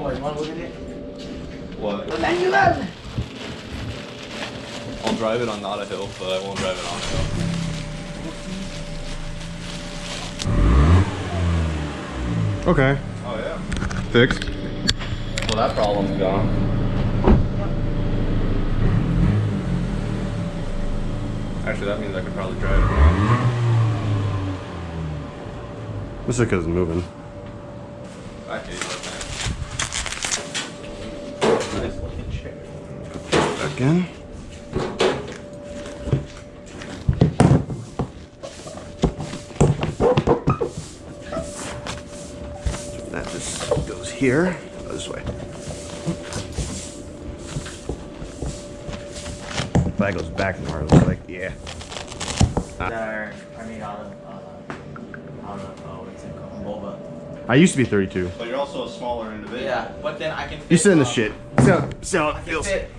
or you want to look at it? What? The manual! I'll drive it on not a hill, but I won't drive it on a hill. Okay. Oh yeah. Fixed. Well, that problem's gone. Actually, that means I could probably drive it now. This is because it's moving. I hate that thing. Nice looking chair. Back in. That just goes here. Go this way. That goes back more. It looks like, yeah. Are made out of what's it called? Boba. I used to be 32. But you're also a smaller individual. Yeah, but then I can fit, You sit in the shit. So I it can feels. fit,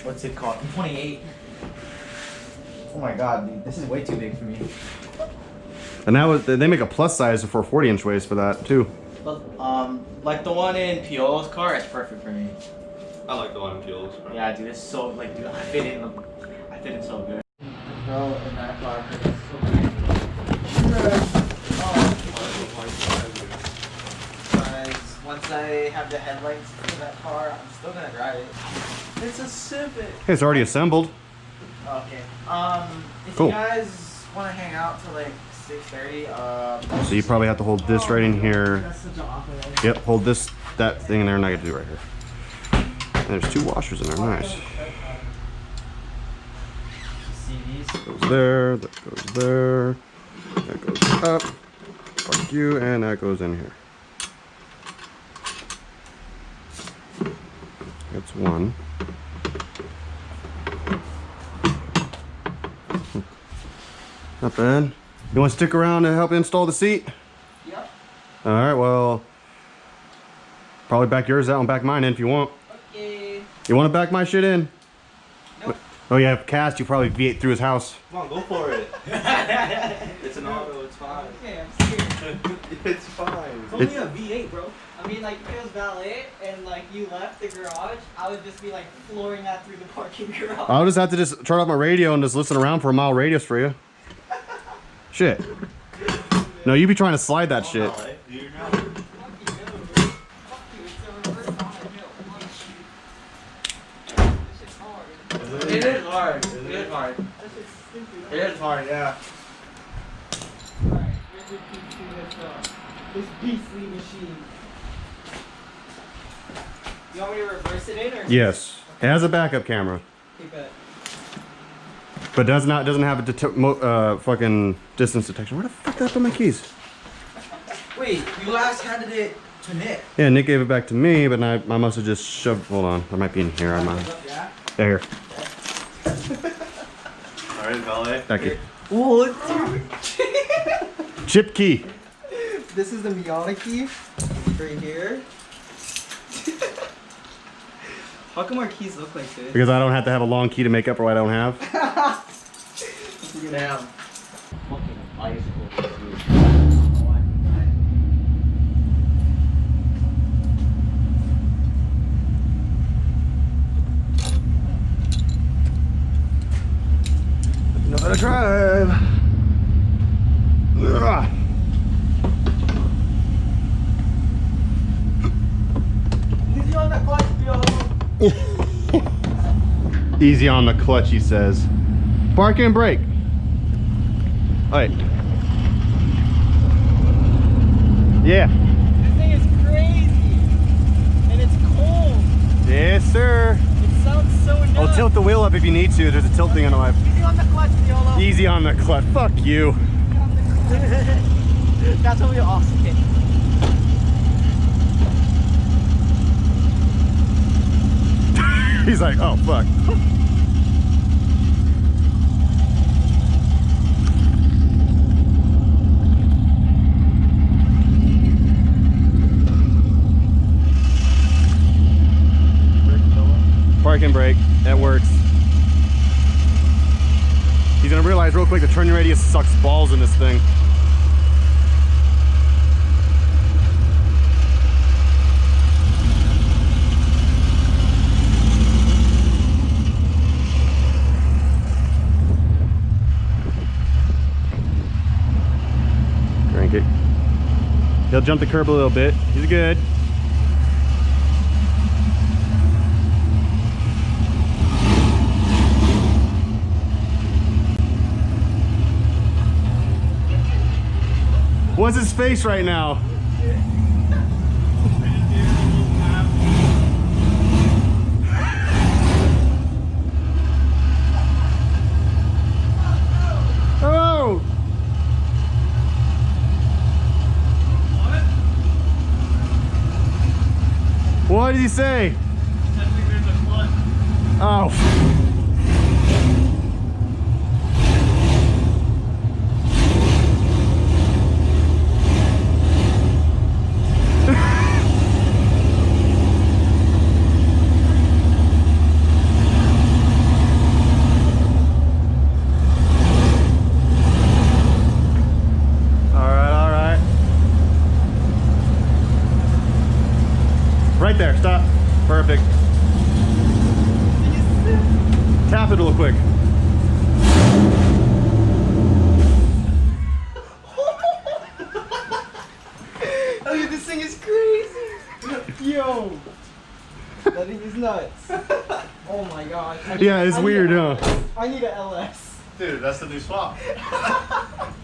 what's it called? 28. Oh my god, dude, this is way too big for me. And now they make a plus size for 40-inch waist for that too. But like the one in Piolo's car is perfect for me. I like the one in Piolo's. Yeah, dude, it's so like, dude, I fit in so good. Bro, in that car, it's so good. Once I have the headlights for that car, I'm still gonna drive it. It's a Civic. Hey, it's already assembled. Okay. If Cool. you guys want to hang out till like 6:30, So you probably have to hold this right in here. That's such an awkward way. Yep, hold that thing in there, and I get to do it right here. And there's 2 washers in there, nice. See these? That goes there, that goes there, that goes up. Fuck you, and that goes in here. That's one. Not bad. You want to stick around to help install the seat? Yep. All right, well, probably back yours out and back mine in if you want. Okay. You want to back my shit in? Nope. Oh yeah, cast, you probably V8 through his house. Come on, go for it. It's an auto, it's fine. Okay, I'm scared. It's fine. It's only a V8, bro. I mean, like, if it was valet and, like, you left the garage, I would just be, like, flooring that through the parking garage. I'll just have to just turn off my radio and just listen around for a mile radius for you. Shit. No, you be trying to slide that shit. Fuck you, no. Fuck you, it's a reverse on the hill. This shit's hard. It is hard. It is hard. That shit's stupid. It is hard, yeah. Alright, here's your key to this beastly machine. You want me to reverse it in or? Yes. It has a backup camera. Keep it. But doesn't have a fucking distance detection. Where the fuck did I put my keys? Wait, you last handed it to Nick. Yeah, Nick gave it back to me, but I must have just shoved. Hold on, I might be in here. I might. Yeah? Yeah, here. All right, valet. That key. What, dude? Chip key. This is the Miata key right here. How come our keys look like this? Because I don't have to have a long key to make up for what I don't have. Damn. Fucking ice cold, dude. Know how to drive. Ugh. Easy on the clutch, yo. Easy on the clutch, he says. Park and brake. Alright. Yeah. This thing is crazy. And it's cold. Yes, sir. It sounds so nuts. I'll tilt the wheel up if you need to. There's a tilt thing on the left. Easy on the clutch, YOLO. Easy on the clutch. Fuck you. That's what we all say. He's like, oh fuck. Park and brake, that works. He's gonna realize real quick the turning radius sucks balls in this thing. He'll jump the curb a little bit. He's good. What's his face right now? Oh! What did he say? Oh. Right there, stop. Perfect. Tap it real quick. Oh, this thing is crazy. Yo. That thing is nuts. Oh my gosh. Yeah, it's weird, huh? I need a LS. Dude, that's the new swap.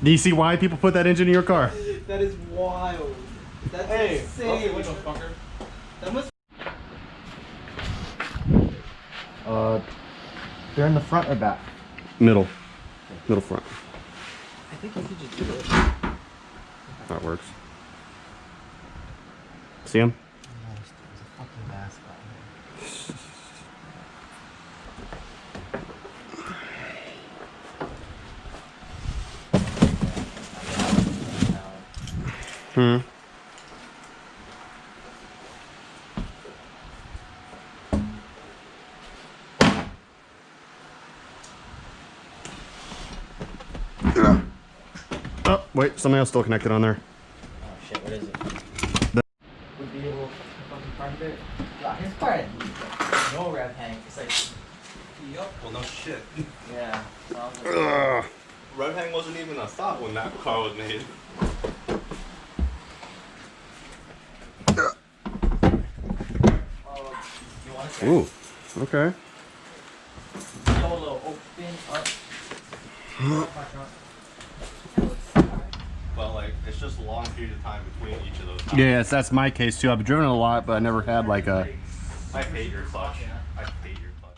Do you see why people put that engine in your car? That is wild. That's insane. That must. They're in the front or back? Middle. Middle front. I think you could just do it. That works. See him? There's a fucking mascot Hmm. Oh, wait, something else still connected on there. Oh shit, what is it? Would be able to fucking find it. Yeah, his car had no rev hang. It's like, yup. Well, no shit. Yeah. Ugh. Rev hang wasn't even a thought when that car was made. You want to Ooh, okay. solo open up? But like, it's just a long period of time between each of those times. Yes, that's my case too. I've driven it a lot, but I never had like a... I hate your clutch. I hate your clutch.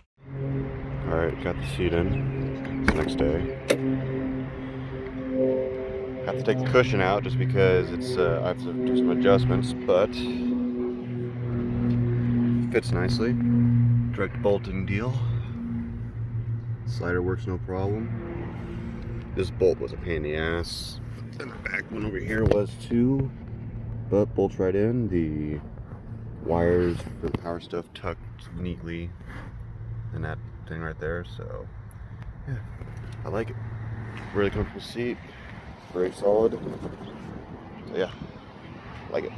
Alright, got the seat in. It's the next day. Have to take the cushion out just because it's I have to do some adjustments, but fits nicely. Direct bolting deal. Slider works no problem. This bolt was a pain in the ass. And the back one over here was too, but bolts right in. The wires for the power stuff tucked neatly in that thing right there, so yeah, I like it. Really comfortable seat, very solid. So yeah, like it.